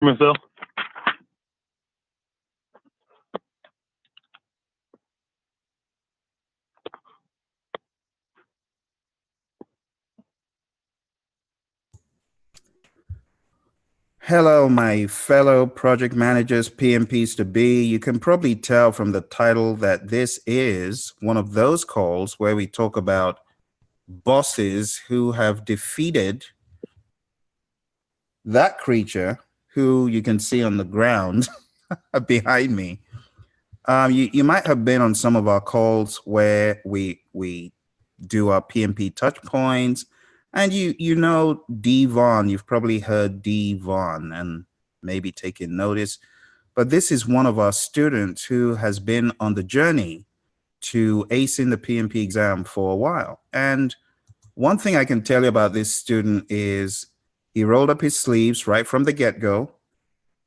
Phil. Hello, my fellow project managers, PMPs to be. You can probably tell from the title that this is one of those calls where we talk about bosses who have defeated that creature who you can see on the ground behind me. You might have been on some of our calls where we do our PMP touch points. And you know DVon, you've probably heard DVon and maybe taken notice. But this is one of our students who has been on the journey to acing the PMP exam for a while. And one thing I can tell you about this student is he rolled up his sleeves right from the get-go.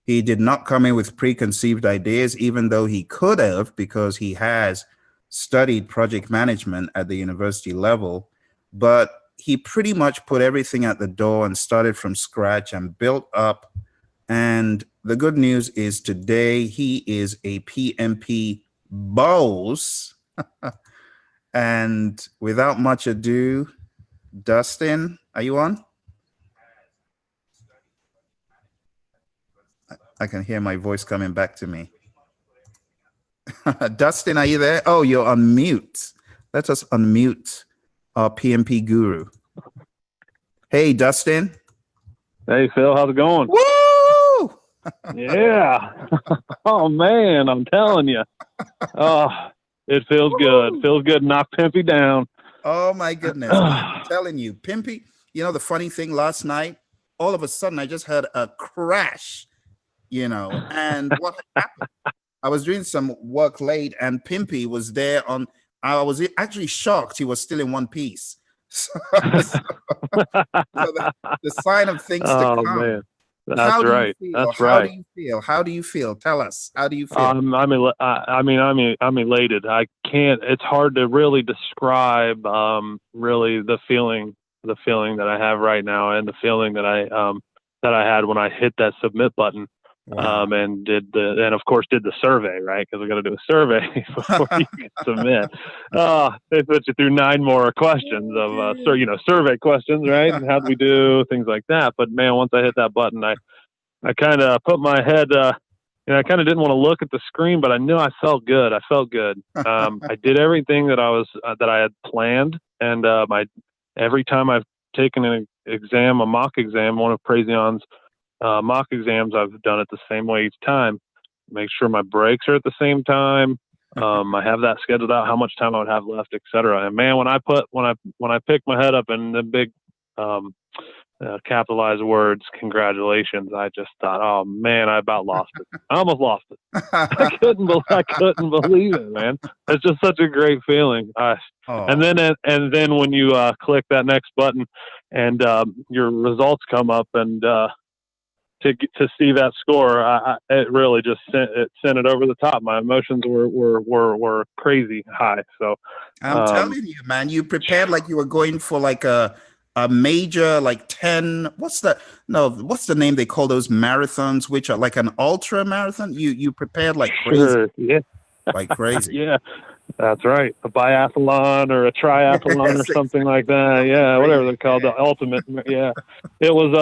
He did not come in with preconceived ideas, even though he could have, because he has studied project management at the university level. But he pretty much put everything at the door and started from scratch and built up. And the good news is today he is a PMP boss. And without much ado, Dustin, are you on? I can hear my voice coming back to me. Dustin, are you there? Oh, you're on mute. Let us unmute our PMP guru. Hey, Dustin. Hey, Phil, how's it going? Woo! Yeah. Oh, man, I'm telling you. Oh, it feels good. It feels good to knock Pimpy down. Oh, my goodness. I'm telling you, Pimpy, you know, the funny thing last night, all of a sudden, I just heard a crash, you know, and what happened? I was doing some work late and Pimpy was there on, I was actually shocked he was still in one piece. So the sign of things to come. Man. That's right. That's How right. do you feel? How do you feel? Tell us. How do you feel? I'm elated. I can't. It's hard to really describe really the feeling that I have right now, and the feeling that I had when I hit that submit button. Wow. And of course did the survey, right? Because we got to do a survey before you can submit. They put you through 9 more questions of survey questions, right? And how do we do things like that? But man, once I hit that button, I kind of put my head. I kind of didn't want to look at the screen, but I knew I felt good. I felt good. I did everything that I had planned, and every time I've taken an exam, a mock exam, one of Praizion's mock exams, I've done it the same way each time. Make sure my breaks are at the same time. I have that scheduled out, how much time I would have left, etc. And man, when I picked my head up in the big capitalized words, congratulations, I just thought, oh man, I about lost it. I almost lost it. I couldn't believe it, man. It's just such a great feeling. And then when you click that next button and your results come up and to see that score, it really just sent it over the top. My emotions were crazy high. So I'm telling you, man, you prepared like you were going for like a major, like 10. What's the name they call those marathons, which are like an ultra marathon? You prepared like crazy. Sure, yeah, like crazy. Yeah. That's right. A biathlon or a triathlon or something like that. Yeah, whatever they're called, the ultimate. Yeah. It was,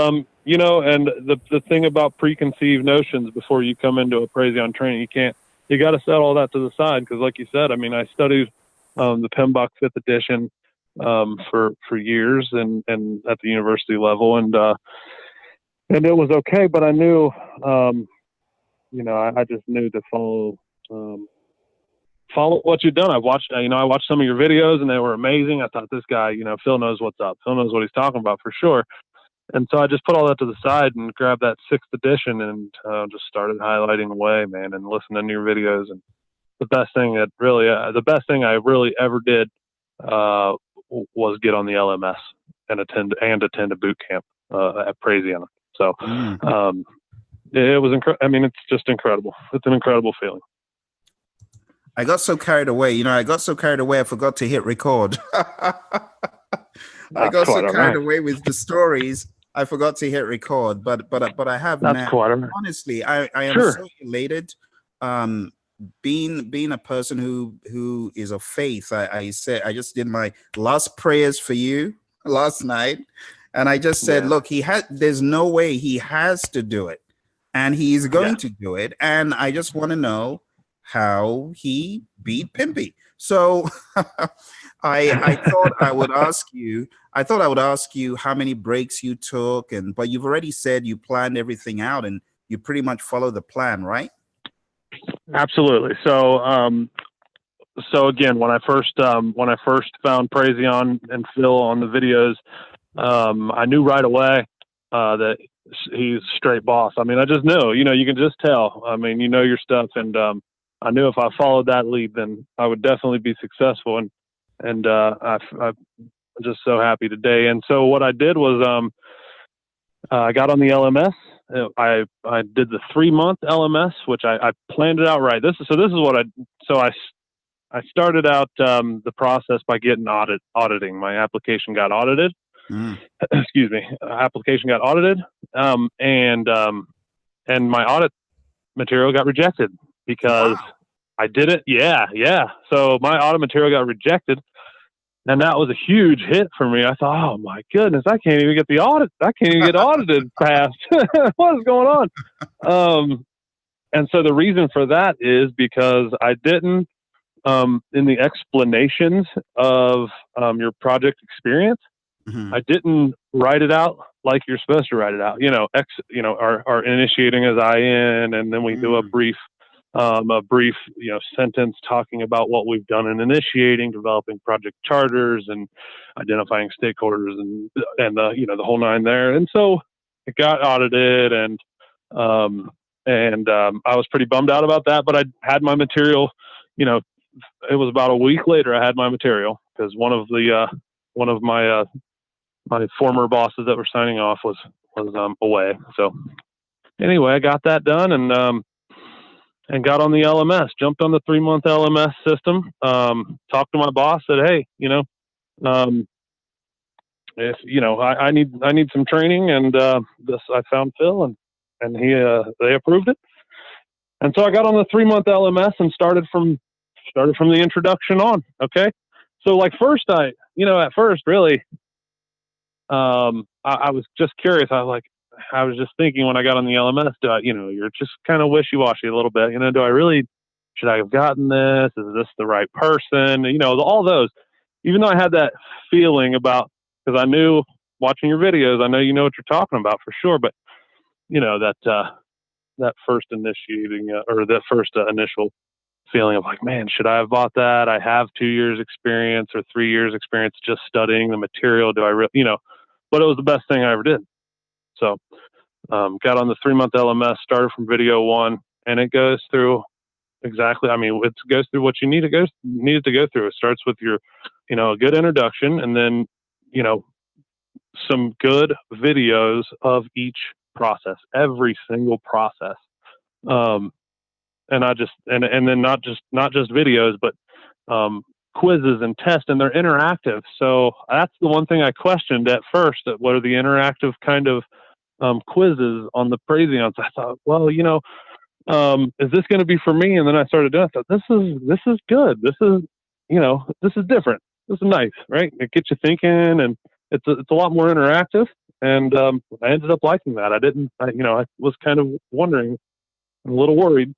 and the thing about preconceived notions before you come into a Praizion training, you got to set all that to the side. Because like you said, I mean, I studied the PMBOK 5th edition for years and at the university level. And it was okay, but I knew, I just knew to follow what you've done. I watched some of your videos and they were amazing. I thought this guy, Phil knows what's up. Phil knows what he's talking about for sure. And so I just put all that to the side and grabbed that 6th edition and just started highlighting away, man, and listening to your videos. And the best thing I really ever did was get on the LMS and attend a boot camp at Praizion. So it was it's just incredible. It's an incredible feeling. I got so carried away. I forgot to hit record. I got so carried away with the stories. I forgot to hit record, but I have That's now. cool. I don't know. Honestly, I am Sure. so elated. Being a person who is of faith, I said I just did my last prayers for you last night, and I just said, Yeah. look, there's no way he has to do it, and he's going to do it, and I just want to know how he beat Pimpy. So I thought I would ask you. I thought I would ask you how many breaks you took, but you've already said you planned everything out and you pretty much follow the plan, right? Absolutely. So again, when I first found Praizion and Phil on the videos, I knew right away that he's straight boss. I mean, I just knew. You can just tell. I mean, your stuff, and I knew if I followed that lead, then I would definitely be successful. And I'm just so happy today. And so what I did was I got on the LMS. I did the 3-month LMS, which I planned it out right. This is what I started out the process by getting auditing. My application got audited. Excuse me. Application got audited, and my audit material got rejected because I did it. Yeah. So my audit material got rejected. And that was a huge hit for me. I thought, oh my goodness, I can't even get the audit. I can't even get audited past. What is going on? And so the reason for that is because I didn't, in the explanations of your project experience, I didn't write it out like you're supposed to write it out. Our initiating as IN, and then we do a brief sentence talking about what we've done in initiating, developing project charters, and identifying stakeholders, and the whole nine there. And so it got audited, and I was pretty bummed out about that. But I had my material. It was about a week later. I had my material because one of my former bosses that were signing off was away. So anyway, I got that done, and got on the LMS, jumped on the 3-month LMS system, talked to my boss, said, hey, if, I need some training, and I found Phil, and they approved it. And so I got on the 3-month LMS and started from the introduction on. Okay. So like at first really, I was just curious. I was just thinking when I got on the LMS, you're just kind of wishy-washy a little bit. Should I have gotten this? Is this the right person? All those. Even though I had that feeling about, because I knew watching your videos, I know you know what you're talking about for sure. But that first initial feeling of like, man, should I have bought that? I have 2 years experience or 3 years experience just studying the material. Do I really, but it was the best thing I ever did. So got on the 3-month LMS, started from video 1, and it goes through exactly. I mean, it goes through what you need it to go through. It starts with your, a good introduction, and then, some good videos of each process, every single process. And then not just videos, but quizzes and tests, and they're interactive. So that's the one thing I questioned at first. That what are the interactive kind of quizzes on the Praizions? I thought, well, is this going to be for me? And then I started doing it. I thought, this is good. This is, this is different. This is nice, right? It gets you thinking, and it's a lot more interactive. And I ended up liking that. I was kind of wondering, a little worried,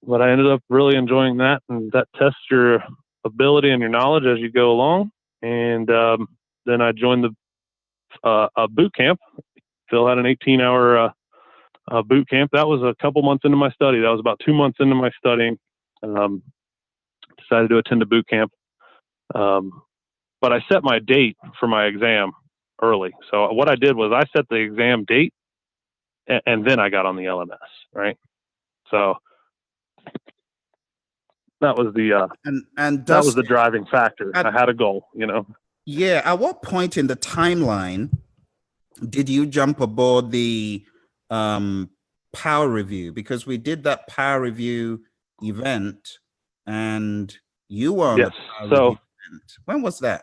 but I ended up really enjoying that. And that tests your ability and your knowledge as you go along. And then I joined the boot camp. Phil had an 18-hour boot camp. That was a couple months into my study. That was about 2 months into my studying. Decided to attend a boot camp. But I set my date for my exam early. So what I did was I set the exam date, and then I got on the LMS, right? So that was the and that was the driving factor. I had a goal, Yeah. At what point in the timeline did you jump aboard the power review? Because we did that power review event, and you were on the power review event. When was that?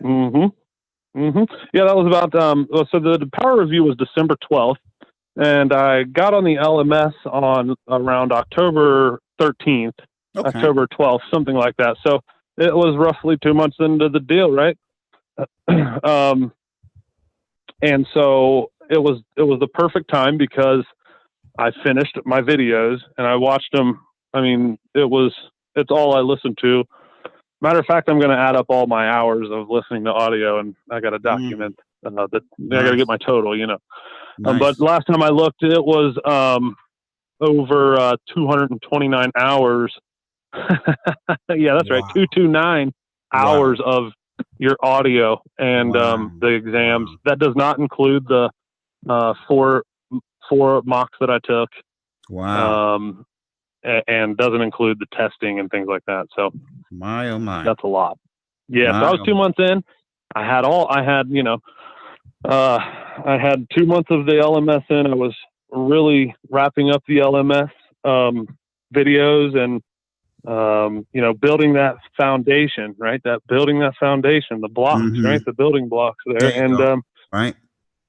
Yeah, that was about, so the power review was December 12th, and I got on the LMS on around October 13th, October 12th, something like that. So it was roughly 2 months into the deal, right? And so it was the perfect time because I finished my videos and I watched them. I mean, it's all I listened to. Matter of fact, I'm going to add up all my hours of listening to audio, and I got to document that. Nice. I got to get my total, you know. Nice. But last time I looked, it was over 229 hours. Yeah, that's right, 229 hours of your audio and the exams. That does not include the four mocks that I took. Wow. And doesn't include the testing and things like that. So my, oh my, that's a lot. Yeah. So I was 2 months in. I had 2 months of the LMS in. I was really wrapping up the LMS videos and, you know, building that foundation, right? Building that foundation, the blocks, right? The building blocks there. And, right.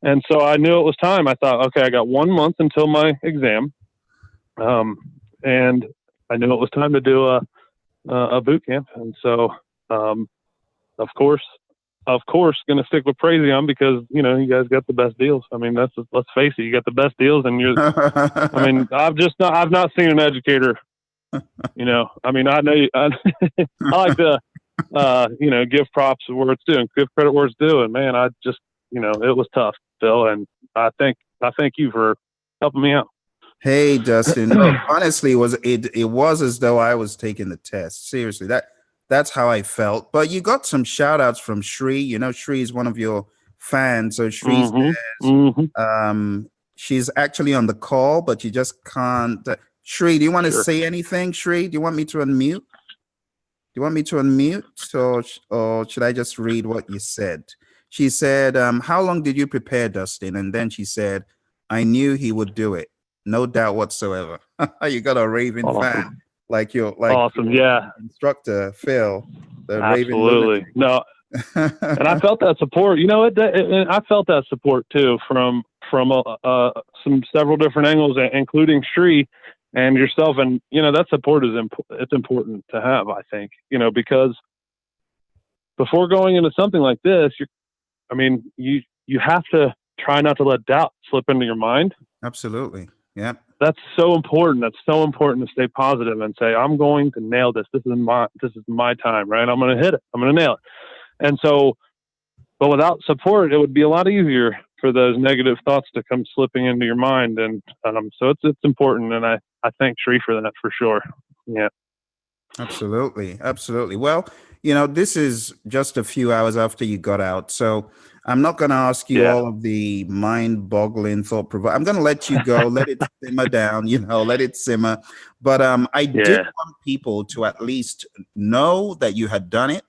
And so I knew it was time. I thought, okay, I got 1 month until my exam. And I knew it was time to do a boot camp. And so, of course, going to stick with Praizion because, you know, you guys got the best deals. I mean, let's face it, you got the best deals and I mean, I've not seen an educator, you know, I mean, I know I like to, you know, give props where it's due and give credit where it's due. And man, you know, it was tough, Phil. And I thank you for helping me out. Hey, Dustin. No, honestly, it was as though I was taking the test. Seriously, that's how I felt. But you got some shout outs from Shri. You know, Shri is one of your fans. So Shri says, she's actually on the call, but you just can't. Shri, do you want to say anything? Shri, do you want me to unmute? Or should I just read what you said? She said, how long did you prepare, Dustin? And then she said, I knew he would do it. No doubt whatsoever. You got a raving fan like your instructor, Phil. Absolutely. No. And I felt that support. You know, I felt that support too from several different angles, including Shri and yourself. And, you know, that support it's important to have, I think, you know, because before going into something like this, you have to try not to let doubt slip into your mind. Absolutely. Yeah. That's so important. That's so important to stay positive and say, I'm going to nail this. This is my time, right? I'm going to hit it. I'm going to nail it. And so, but without support, it would be a lot easier for those negative thoughts to come slipping into your mind. And so it's important. And I thank Shri for that for sure. Yeah. Absolutely. Absolutely. Well, you know, this is just a few hours after you got out. So I'm not going to ask you all of the mind-boggling thought-provoking. I'm going to let you go, let it simmer down, you know, let it simmer. But I did want people to at least know that you had done it.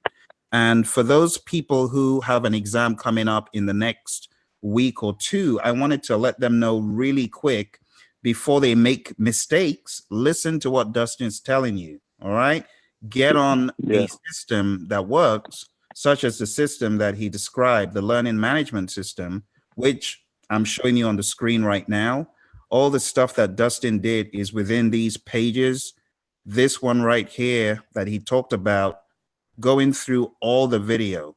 And for those people who have an exam coming up in the next week or two, I wanted to let them know really quick before they make mistakes. Listen to what Dustin's telling you. All right. Get on a system that works, such as the system that he described, the learning management system, which I'm showing you on the screen right now. All the stuff that Dustin did is within these pages. This one right here that he talked about, going through all the video.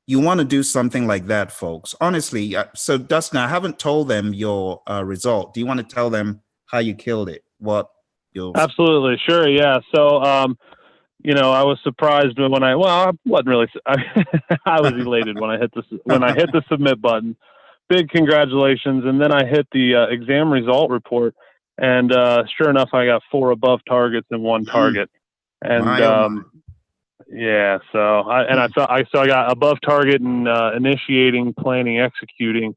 You want to do something like that, folks. Honestly, so Dustin, I haven't told them your result. Do you want to tell them how you killed it? Absolutely. Sure. Yeah. So, you know, I was surprised when I wasn't really, I was elated when I hit the submit button. Big congratulations. And then I hit the exam result report, and sure enough, I got 4 above targets and 1 target. And yeah, so I got above target in initiating, planning, executing.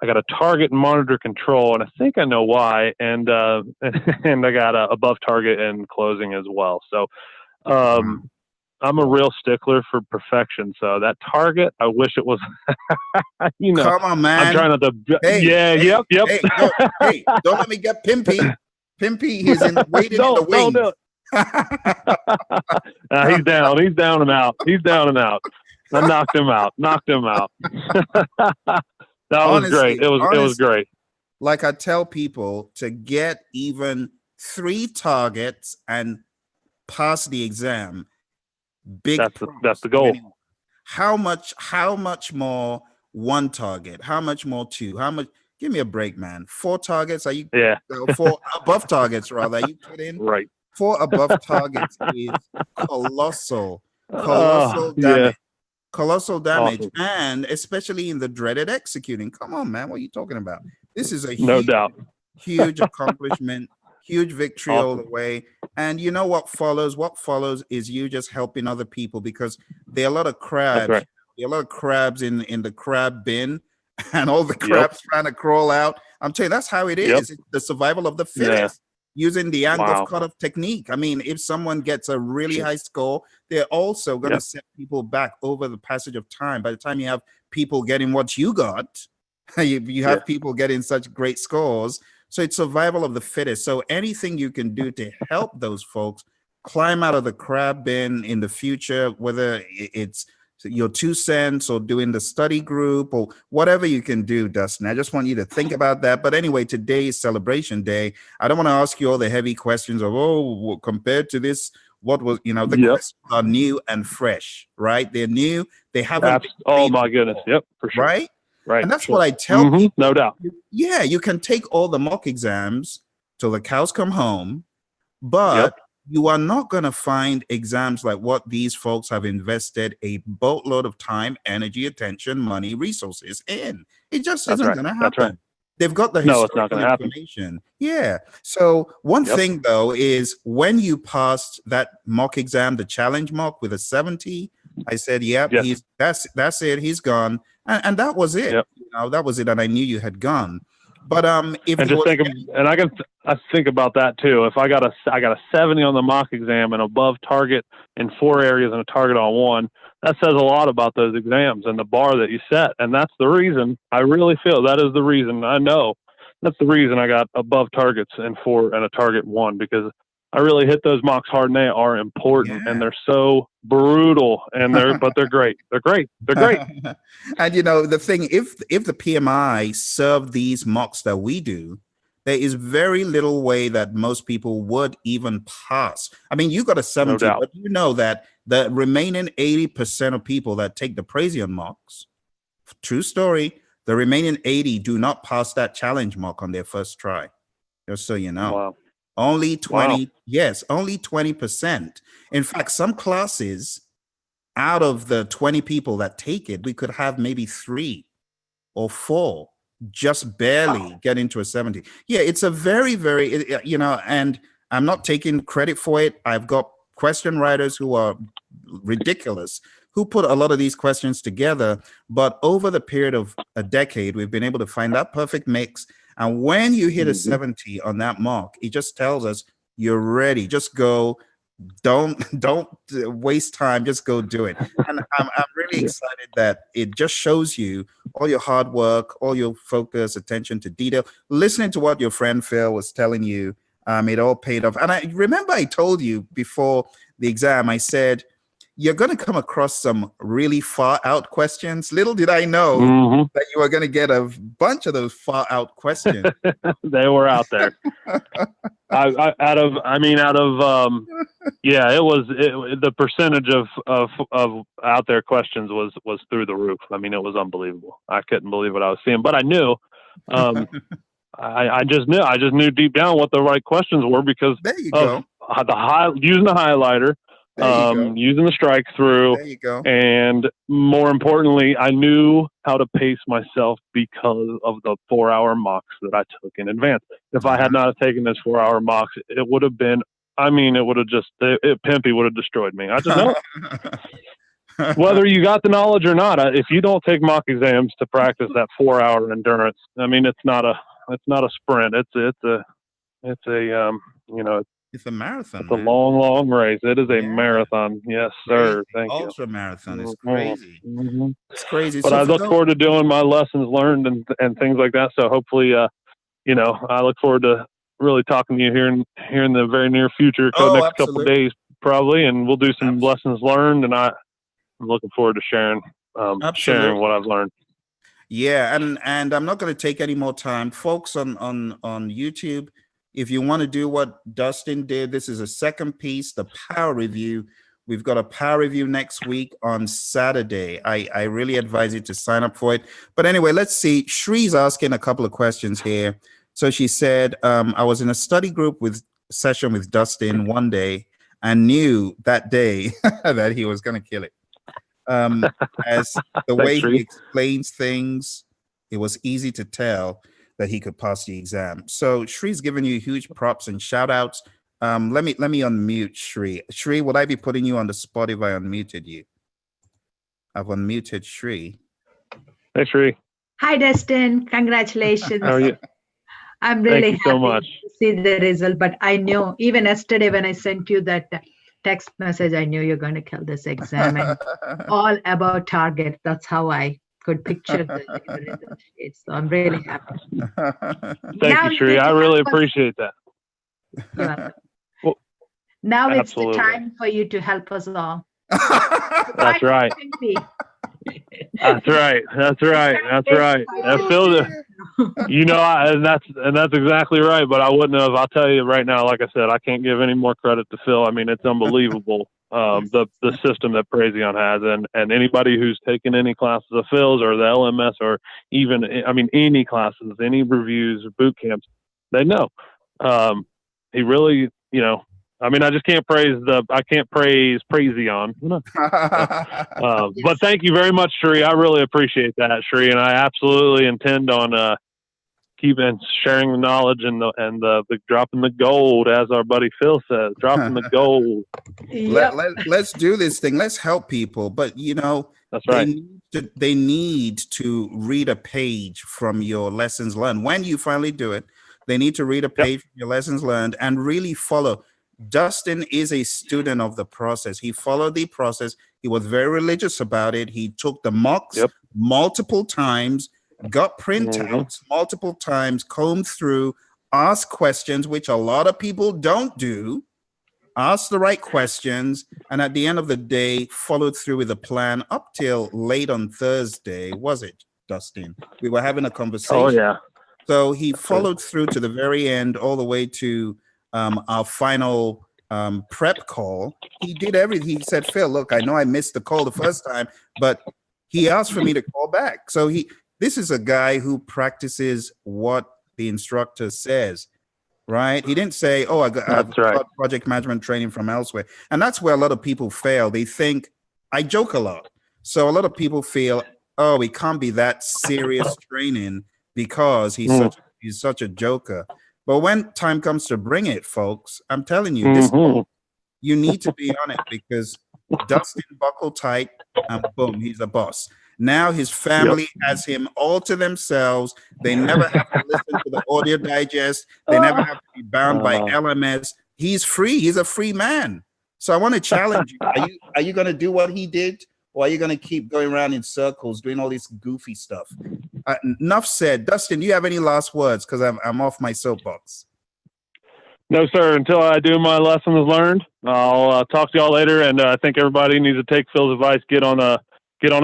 I got a target and monitor control, and I think I know why. And and I got a above target and closing as well. So I'm a real stickler for perfection. So that target, I wish it was. You know, come on, man. I'm trying not to. Yep. Hey, don't let me get Pimpy. Pimpy is waiting in the wings. He's down. He's down and out. I knocked him out. Knocked him out. That was great. It was great. Like I tell people, to get even 3 targets and pass the exam, that's the goal. How much more 1 target? How much more 2? How much? Give me a break, man. 4 targets? Are you? Yeah. 4 above targets, rather. Are you kidding? Right. 4 above targets is colossal damage. Yeah. Colossal damage. Awesome. And especially in the dreaded executing. Come on, man. What are you talking about? This is a no doubt huge accomplishment, huge victory all the way. And you know what follows? What follows is you just helping other people, because there are a lot of crabs. Right. There are a lot of crabs in the crab bin, and all the crabs trying to crawl out. I'm telling you, that's how it is. It's the survival of the fittest. Using the angle cutoff technique. I mean, if someone gets a really high score, they're also going to set people back over the passage of time. By the time you have people getting what you got, you have people getting such great scores. So it's survival of the fittest. So anything you can do to help those folks climb out of the crab bin in the future, whether it's your 2 cents or doing the study group or whatever you can do, Dustin. I just want you to think about that. But anyway, today is celebration day. I don't want to ask you all the heavy questions of, compared to this, what was, the questions are new and fresh, right? They're new. They haven't. Oh my goodness. Yep, for sure. Right? Right. And that's what I tell people. No doubt. Yeah, you can take all the mock exams till the cows come home, but you are not going to find exams like what these folks have invested a boatload of time, energy, attention, money, resources in. It just isn't going to happen. That's right. They've got the historical information. Yeah. So one thing, though, is when you passed that mock exam, the challenge mock with a 70, I said, that's it. He's gone. And that was it. That was it. And I knew you had gone. But I think about that too. If I got a 70 on the mock exam and above target in 4 areas and a target on 1, that says a lot about those exams and the bar that you set. And that's the reason, I really feel that is the reason. I know that's the reason I got above targets in 4 and a target 1, because I really hit those mocks hard, and they are important, and they're so brutal, and but they're great. They're great. They're great. And the thing, if the PMI serve these mocks that we do, there is very little way that most people would even pass. I mean, you got a 70, but you know that the remaining 80% of people that take the Praizion mocks, true story, the remaining 80 do not pass that challenge mock on their first try. Just so you know. Wow. Only 20, only 20%. In fact, some classes, out of the 20 people that take it, we could have maybe 3 or 4 just barely get into a 70. Yeah, it's a very, very, and I'm not taking credit for it. I've got question writers who are ridiculous, who put a lot of these questions together. But over the period of a decade, we've been able to find that perfect mix. And when you hit a 70 on that mark, it just tells us you're ready. Just go. Don't waste time. Just go do it. And I'm really excited that it just shows you all your hard work, all your focus, attention to detail. Listening to what your friend Phil was telling you, it all paid off. And I remember I told you before the exam, I said, you're going to come across some really far out questions. Little did I know that you were going to get a bunch of those far out questions. They were out there. The percentage of out there questions was through the roof. I mean, it was unbelievable. I couldn't believe what I was seeing, but I knew, I just knew deep down what the right questions were, because there you of go. Using the highlighter. Using the strike through, there you go. And more importantly, I knew how to pace myself because of the 4-hour mocks that I took in advance. If I had not taken this 4-hour mocks, it would have been, it would have just, Pimpy would have destroyed me. I just know it. Whether you got the knowledge or not, if you don't take mock exams to practice that 4-hour endurance, it's not a sprint. It's a marathon. It's a long, long race. It is a marathon. Yes, sir. Thank you. Ultra marathon is crazy. It's crazy. But I look forward to doing my lessons learned and things like that. So hopefully, I look forward to really talking to you here in the very near future, next couple of days probably, and we'll do some lessons learned. And looking forward to sharing what I've learned. Yeah, and I'm not going to take any more time, folks on YouTube. If you want to do what Dustin did, this is a second piece, the power review. We've got a power review next week on Saturday. I really advise you to sign up for it. But anyway, let's see. Shree's asking a couple of questions here. So she said, I was in a study group session with Dustin one day and knew that day that he was going to kill it. As the way he explains things, it was easy to tell that he could pass the exam. So Shree's giving you huge props and shout outs. Let me unmute Shree. Shree, would I be putting you on the spot if I unmuted you? I've unmuted Shree. Hey, Shree. Hi, Dustin. Congratulations. How are you? I'm really happy so much to see the result, but I know even yesterday when I sent you that text message, I knew you're going to kill this exam and all about target. That's how I could picture the result. So I'm really happy. Thank you, Shree. I really appreciate that. Yeah. Well, now absolutely. It's the time for you to help us all. That's right. That's right. That's right. That's right. You know, and that's exactly right. But I wouldn't have. I'll tell you right now. Like I said, I can't give any more credit to Phil. I mean, it's unbelievable. The system that Praizion has, and anybody who's taken any classes of Phil's or the LMS or even, I mean, any classes, any reviews, boot camps, they know. He really, you know. I mean, I just can't praise Praizion. But thank you very much, Shree. I really appreciate that, Shree, and I absolutely intend on keeping sharing the knowledge and the dropping the gold, as our buddy Phil says, dropping the gold. Yep. Let's do this thing. Let's help people. But you know, that's right. They need to read a page from your lessons learned. When you finally do it, they need to read a page from your lessons learned and really follow. Dustin is a student of the process. He followed the process. He was very religious about it. He took the mocks multiple times, got printouts multiple times, combed through, asked questions, which a lot of people don't do, asked the right questions, and at the end of the day, followed through with a plan up till late on Thursday. Was it, Dustin? We were having a conversation. Oh, yeah. So he followed through to the very end, all the way to our final prep call. He did everything. He said, Phil, look, I know I missed the call the first time, but he asked for me to call back. So this is a guy who practices what the instructor says, right? He didn't say, oh, I've got project management training from elsewhere. And that's where a lot of people fail. They think, I joke a lot. So a lot of people feel, oh, it can't be that serious training because he's such a joker. But when time comes to bring it, folks, I'm telling you, you need to be on it, because Dustin buckled tight and boom, he's a boss. Now his family has him all to themselves. They never have to listen to the audio digest. They never have to be bound by LMS. He's free. He's a free man. So I want to challenge you. Are you going to do what he did? Or are you going to keep going around in circles doing all this goofy stuff? Enough said. Dustin, do you have any last words? Because I'm off my soapbox. No, sir. Until I do my lessons learned, I'll talk to y'all later. And I think everybody needs to take Phil's advice. Get on a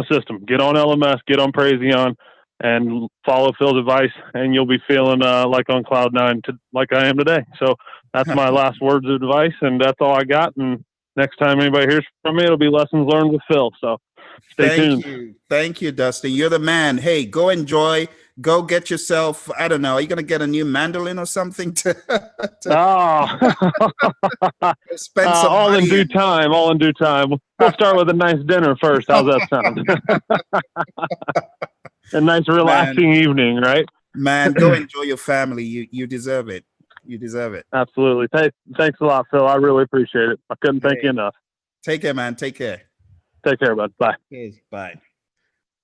system. Get on LMS. Get on Praizion, and follow Phil's advice. And you'll be feeling like on cloud nine, like I am today. So that's my last words of advice, and that's all I got. And next time anybody hears from me, it'll be lessons learned with Phil. So stay tuned. Thank you, Dustin. You're the man. Hey, go enjoy. Go get yourself, I don't know, are you going to get a new mandolin or something to spend some all money in due time. All in due time. We'll start with a nice dinner first. How's that sound? A nice relaxing evening, right? Man, go enjoy your family. You deserve it. You deserve it. Absolutely. Thanks a lot, Phil. I really appreciate it. I couldn't thank you enough. Take care, man. Take care. Take care, bud. Bye. Okay, bye.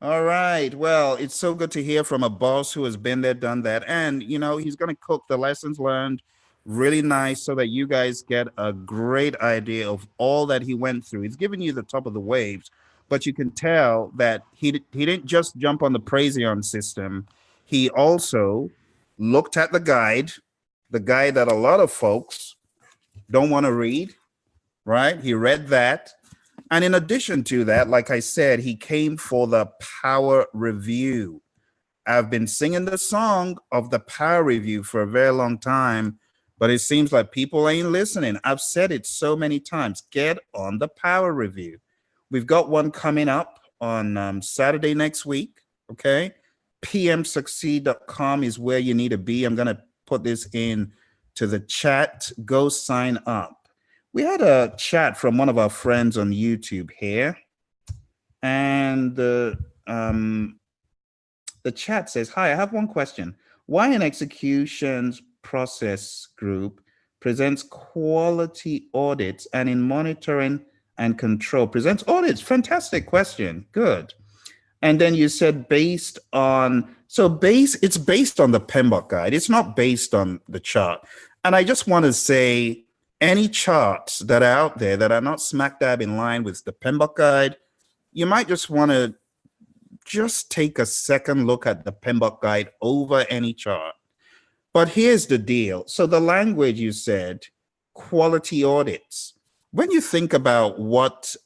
All right. Well, it's so good to hear from a boss who has been there, done that. And, you know, he's going to cook the lessons learned really nice so that you guys get a great idea of all that he went through. He's giving you the top of the waves, but you can tell that he didn't just jump on the Praizion system. He also looked at the guide that a lot of folks don't want to read, right? He read that. And in addition to that, like I said, he came for the power review. I've been singing the song of the power review for a very long time, but it seems like people ain't listening. I've said it so many times. Get on the power review. We've got one coming up on Saturday next week. Okay. pmsucceed.com is where you need to be. I'm going to put this in to the chat. Go sign up. We had a chat from one of our friends on YouTube here, and the chat says, "Hi, I have one question. Why an executions process group presents quality audits and in monitoring and control presents audits?" Fantastic question. Good. And then you said based on, it's based on the PMBOK guide. It's not based on the chart. And I just want to say, any charts that are out there that are not smack dab in line with the PMBOK guide, you might just want to just take a second look at the PMBOK guide over any chart. But here's the deal. So the language you said, quality audits. When you think about what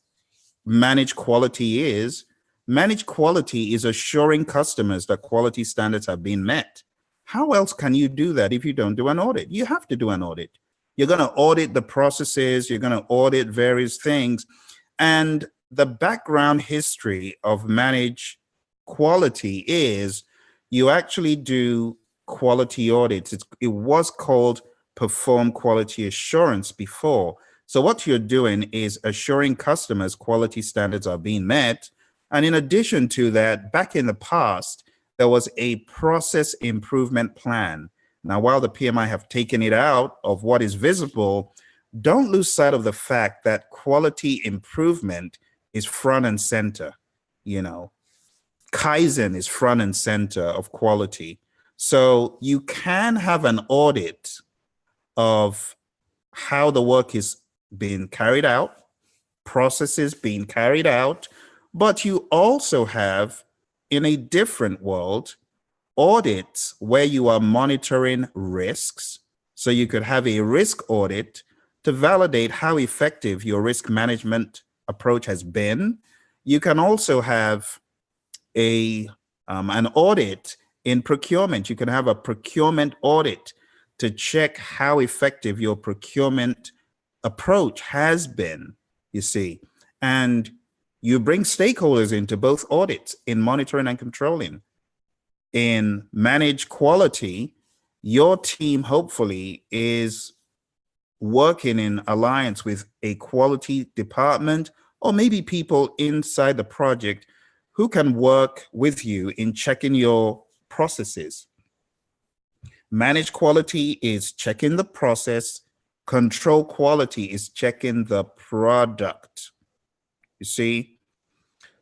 managed quality is assuring customers that quality standards have been met. How else can you do that if you don't do an audit? You have to do an audit. You're going to audit the processes. You're going to audit various things. And the background history of managed quality is you actually do quality audits. It was called perform quality assurance before. So what you're doing is assuring customers quality standards are being met. And in addition to that, back in the past, there was a process improvement plan. Now, while the PMI have taken it out of what is visible, don't lose sight of the fact that quality improvement is front and center. You know, Kaizen is front and center of quality. So you can have an audit of how the work is being carried out, processes being carried out, but you also have, in a different world, audits where you are monitoring risks. So you could have a risk audit to validate how effective your risk management approach has been. You can also have an audit in procurement. You can have a procurement audit to check how effective your procurement approach has been, you see. And you bring stakeholders into both audits in monitoring and controlling. In managed quality, your team hopefully is working in alliance with a quality department or maybe people inside the project who can work with you in checking your processes. Managed quality is checking the process. Control quality is checking the product. You see?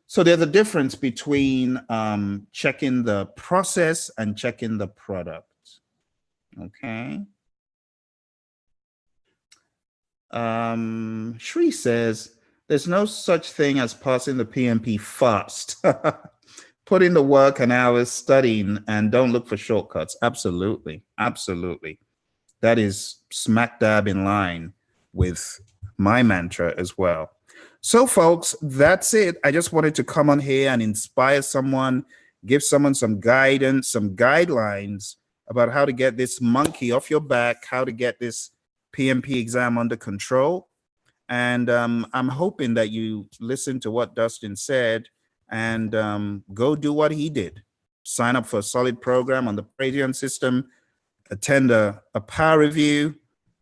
So there's a difference between checking the process and checking the product. Okay. Shri says, there's no such thing as passing the PMP fast. Put in the work and hours studying and don't look for shortcuts. Absolutely. Absolutely. That is smack dab in line with my mantra as well. So folks, that's it. I just wanted to come on here and inspire someone, give someone some guidance, some guidelines about how to get this monkey off your back, how to get this PMP exam under control. And I'm hoping that you listen to what Dustin said and go do what he did. Sign up for a solid program on the Praizion system, attend a power review,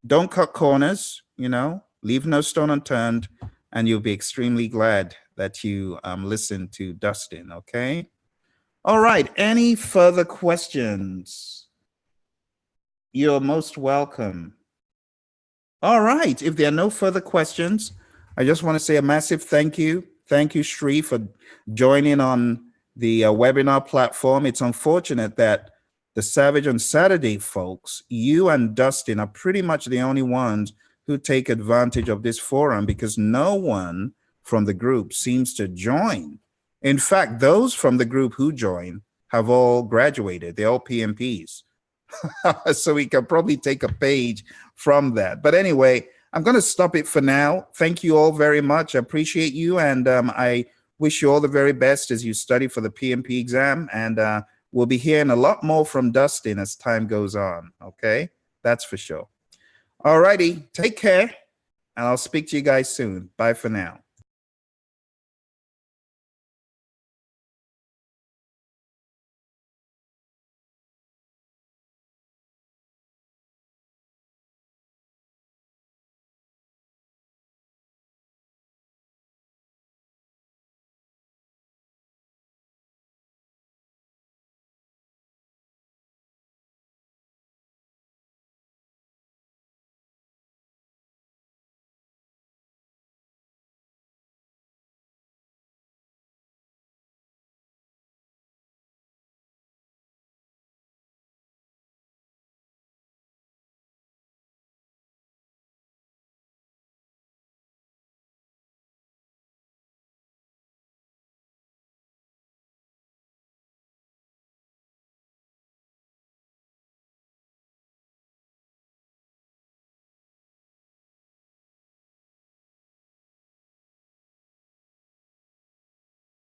don't cut corners, you know, leave no stone unturned, and you'll be extremely glad that you listened to Dustin, okay? All right, any further questions? You're most welcome. All right, if there are no further questions, I just want to say a massive thank you. Thank you, Shri, for joining on the webinar platform. It's unfortunate that the Savage on Saturday folks, you and Dustin are pretty much the only ones who take advantage of this forum because no one from the group seems to join. In fact, those from the group who join have all graduated. They're all PMPs. So we can probably take a page from that. But anyway, I'm going to stop it for now. Thank you all very much. I appreciate you. And I wish you all the very best as you study for the PMP exam. And we'll be hearing a lot more from Dustin as time goes on. Okay, that's for sure. All righty. Take care. And I'll speak to you guys soon. Bye for now.